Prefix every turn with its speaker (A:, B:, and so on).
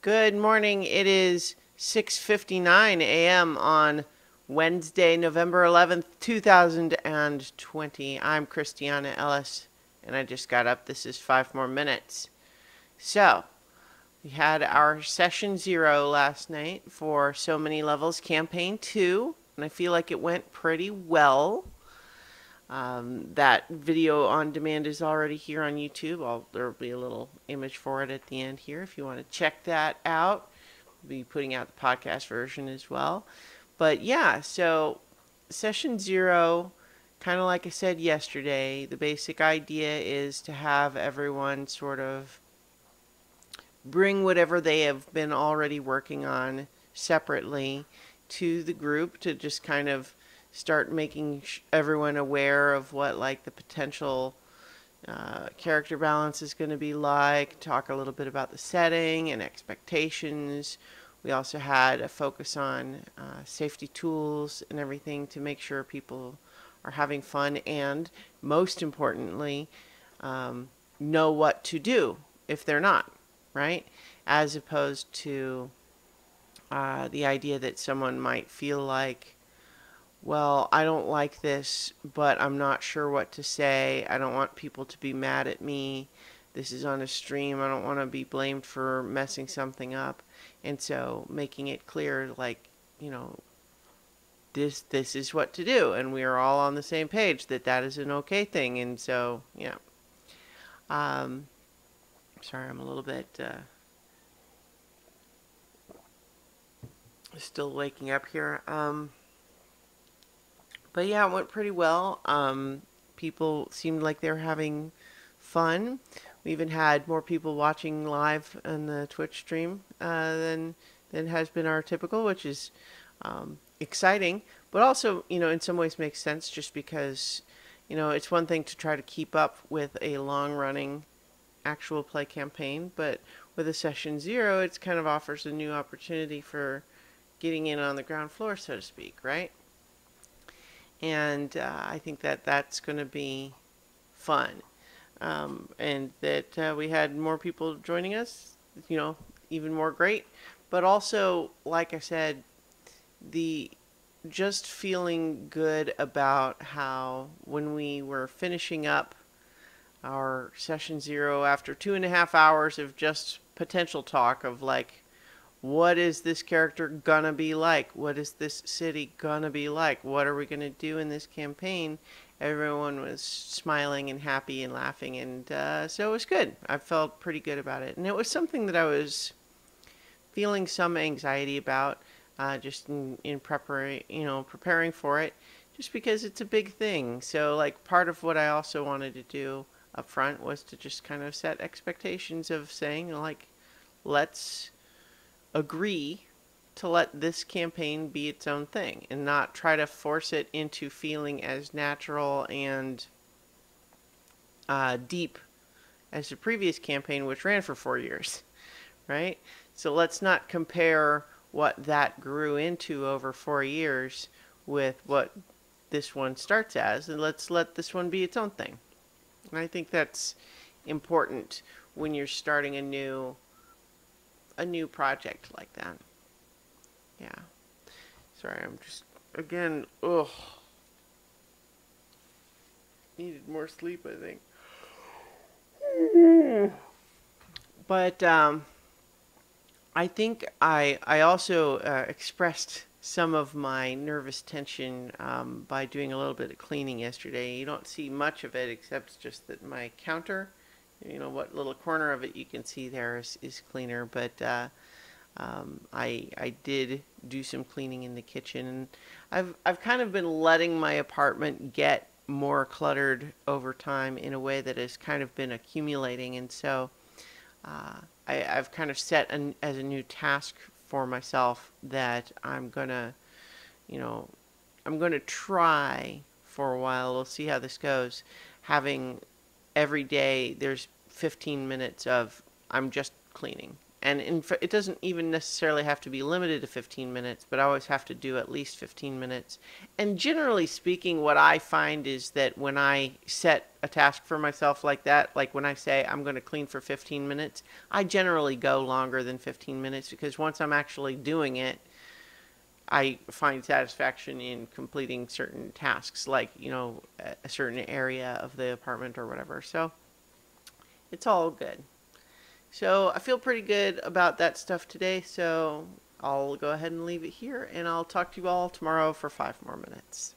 A: Good morning. It is 6:59 a.m. on Wednesday, November 11th, 2020. I'm Christiana Ellis, and I just got up. This is 5 more minutes. So, we had our session 0 last night for So Many Levels Campaign 2, and I feel like it went pretty well. That video on demand is already here on YouTube. There'll be a little image for it at the end here if you want to check that out. We'll be putting out the podcast version as well. But yeah, so session 0, kind of like I said yesterday, the basic idea is to have everyone sort of bring whatever they have been already working on separately to the group to just kind of start making everyone aware of what like the potential character balance is going to be like, talk a little bit about the setting and expectations. We also had a focus on safety tools and everything to make sure people are having fun and, most importantly, know what to do if they're not, right? As opposed to the idea that someone might feel like, well, I don't like this, but I'm not sure what to say. I don't want people to be mad at me. This is on a stream. I don't want to be blamed for messing something up. And so making it clear, like, this is what to do. And we are all on the same page that that is an okay thing. And so, yeah. Sorry, I'm a little bit still waking up here. But yeah, it went pretty well. People seemed like they were having fun. We even had more people watching live on the Twitch stream than has been our typical, which is exciting. But also, in some ways makes sense just because, it's one thing to try to keep up with a long-running actual play campaign, but with a session 0, it kind of offers a new opportunity for getting in on the ground floor, so to speak, right? And I think that that's going to be fun. And that we had more people joining us, even more great. But also, like I said, the just feeling good about how when we were finishing up our session 0 after 2.5 hours of just potential talk of like, what is this character gonna be like? What is this city gonna be like? What are we gonna do in this campaign? Everyone was smiling and happy and laughing, and so it was good. I felt pretty good about it, and it was something that I was feeling some anxiety about, just in preparing for it, just because it's a big thing. So, like, part of what I also wanted to do up front was to just kind of set expectations of saying, like, let's agree to let this campaign be its own thing and not try to force it into feeling as natural and deep as the previous campaign, which ran for 4 years, right? So let's not compare what that grew into over 4 years with what this one starts as, and let's let this one be its own thing. And I think that's important when you're starting a new project like that. Yeah. Sorry, I'm just, again, needed more sleep, I think. But I think I also expressed some of my nervous tension by doing a little bit of cleaning yesterday. You don't see much of it except just that my counter, what little corner of it you can see there is cleaner, but I did do some cleaning in the kitchen, and I've kind of been letting my apartment get more cluttered over time in a way that has kind of been accumulating, and so I've kind of set as a new task for myself that I'm gonna try for a while. We'll see how this goes. Having every day there's 15 minutes of I'm just cleaning, And it doesn't even necessarily have to be limited to 15 minutes, but I always have to do at least 15 minutes. And generally speaking, what I find is that when I set a task for myself like that, like when I say I'm going to clean for 15 minutes, I generally go longer than 15 minutes, because once I'm actually doing it, I find satisfaction in completing certain tasks, like, a certain area of the apartment or whatever. So it's all good. So I feel pretty good about that stuff today, so I'll go ahead and leave it here, and I'll talk to you all tomorrow for 5 more minutes.